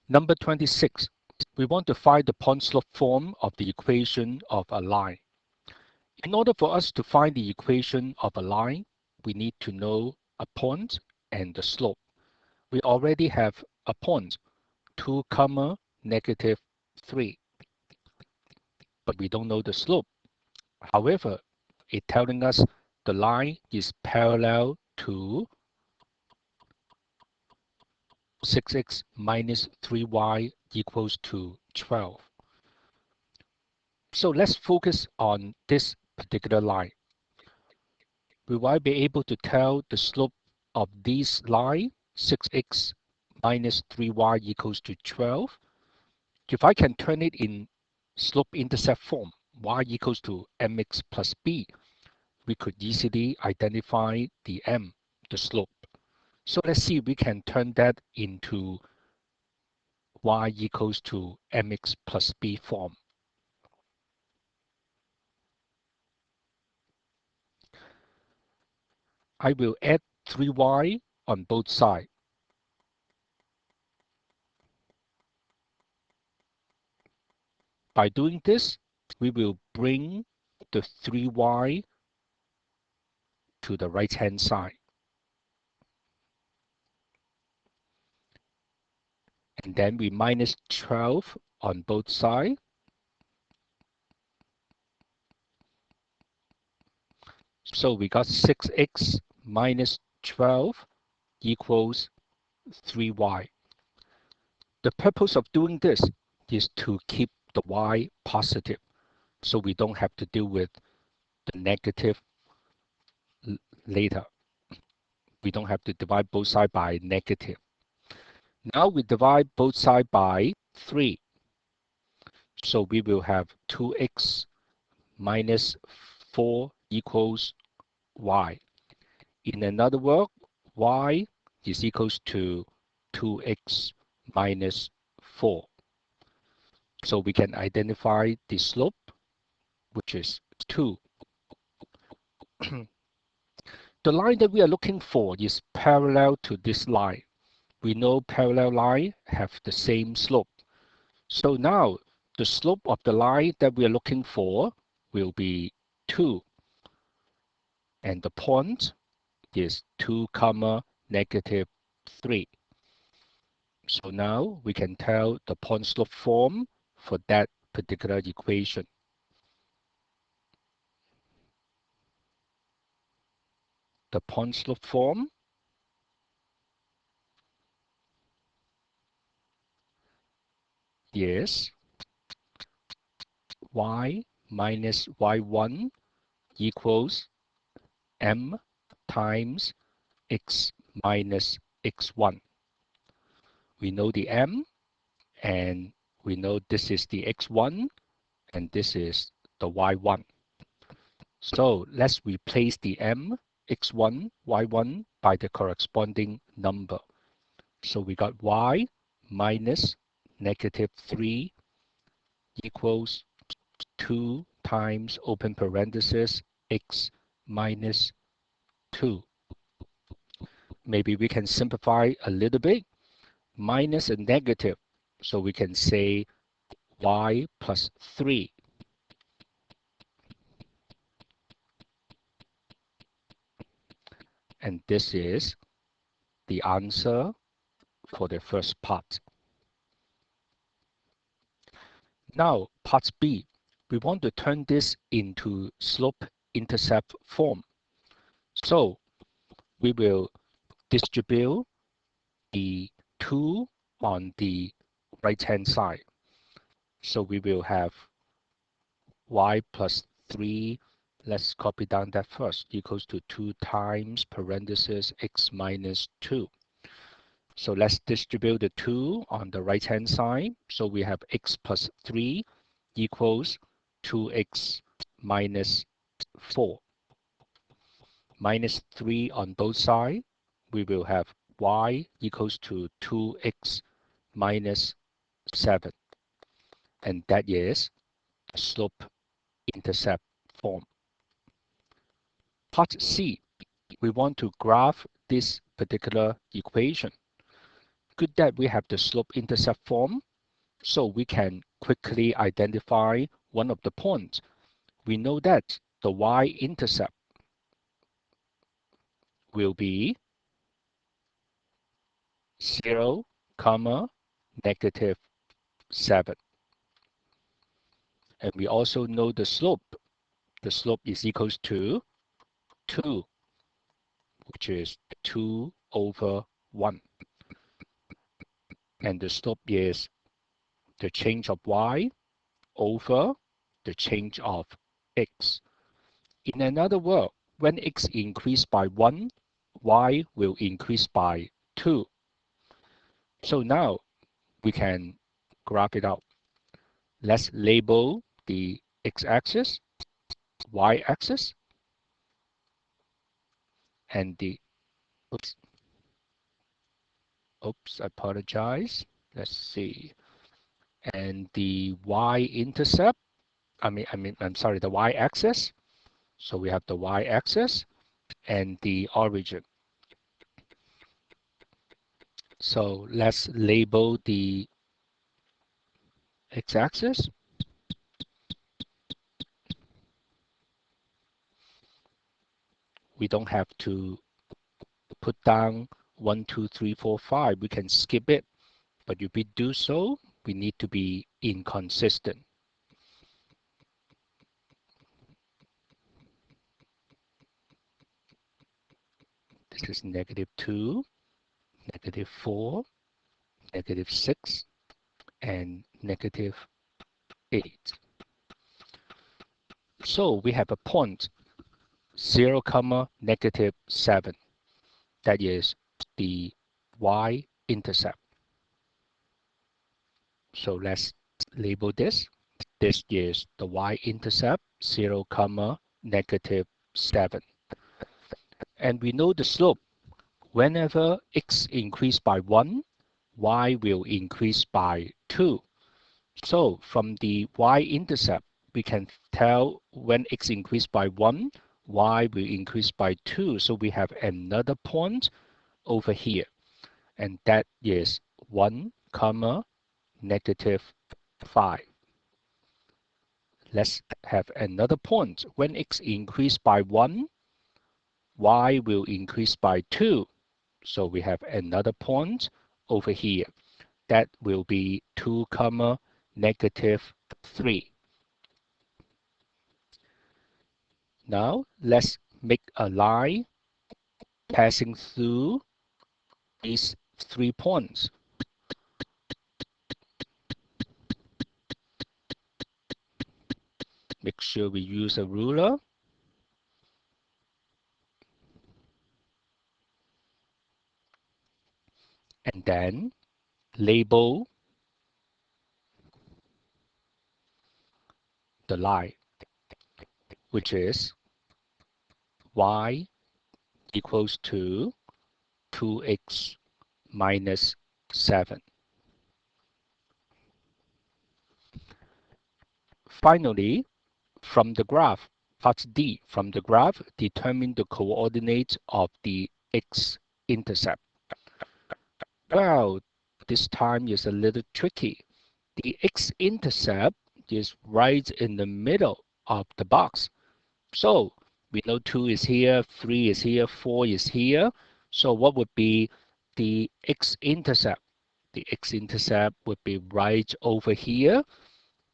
Number 26. We want to find the point-slope form of the equation of a line. In order for us to find the equation of a line, we need to know a point and the slope. We already have a point, 2, negative 3, but we don't know the slope. However, it's telling us the line is parallel to 6x minus 3y equals to 12. So let's focus on this particular line. We will be able to tell the slope of this line, 6x minus 3y equals to 12. If I can turn it in slope-intercept form, y equals to mx plus b, we could easily identify the m, the slope. So let's see if we can turn that into y equals to mx plus b form. I will add 3y on both sides. By doing this, we will bring the 3y to the right-hand side. And then we minus 12 on both sides. So we got 6x minus 12 equals 3y. The purpose of doing this is to keep the y positive, so we don't have to deal with the negative later. We don't have to divide both sides by negative. Now we divide both sides by 3. So we will have 2x minus 4 equals y. In another word, y is equals to 2x minus 4. So we can identify the slope, which is 2. The line that we are looking for is parallel to this line. We know parallel lines have the same slope. So now the slope of the line that we are looking for will be 2. And the point is 2, negative 3. So now we can tell the point-slope form for that particular equation. The point-slope form is y minus y1 equals m times x minus x1. We know the m, and we know this is the x1, and this is the y1. So let's replace the m, x1, y1 by the corresponding number. So we got y minus negative 3 equals 2 times open parenthesis x minus 2. Maybe we can simplify a little bit. Minus a negative, so we can say y plus 3. And this is the answer for the first part. Now, part B, we want to turn this into slope-intercept form. So we will distribute the 2 on the right-hand side. So we will have y plus 3, let's copy down that first, equals to 2 times parenthesis x minus 2. So let's distribute the 2 on the right-hand side. So we have x plus 3 equals 2x minus 4. Minus 3 on both sides, we will have y equals to 2x minus 7. And that is the slope-intercept form. Part C, we want to graph this particular equation. good that we have the slope-intercept form, so we can quickly identify one of the points. We know that the y-intercept will be 0, negative 7. And we also know the slope. The slope is equals to 2, which is 2 over 1. And the slope is the change of y over the change of x. In another word, when x increase by 1, y will increase by 2. So now we can graph it out. Let's label the x-axis, y-axis, and the oops, I apologize. Let's see. And the y-intercept, I'm sorry, the y-axis. So we have the y-axis and the origin. So let's label the x-axis. We don't have to put down 1, 2, 3, 4, 5. We can skip it. But if we do so, we need to be inconsistent. This is -2, -4, -6, and -8. So we have a point 0, -7. That is the y-intercept. So let's label this. This is the y-intercept 0, -7. And we know the slope. Whenever x increase by 1, y will increase by 2. So from the y-intercept, we can tell when x increase by 1, y will increase by 2. So we have another point over here. And that is 1, -5. Let's have another point. When x increase by 1, y will increase by 2. So we have another point over here. That will be 2, -3. Now let's make a line passing through these 3 points. Make sure we use a ruler. And then label the line, which is y equals to 2x minus 7. Finally, from the graph, part D, from the graph, determine the coordinates of the x-intercept. Well, this time is a little tricky. The x-intercept is right in the middle of the box. So we know 2 is here, 3 is here, 4 is here. So what would be the x-intercept? The x-intercept would be right over here.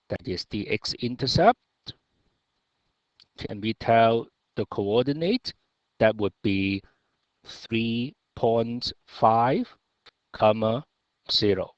That is the x-intercept. Can we tell the coordinate? That would be 3.5, 0.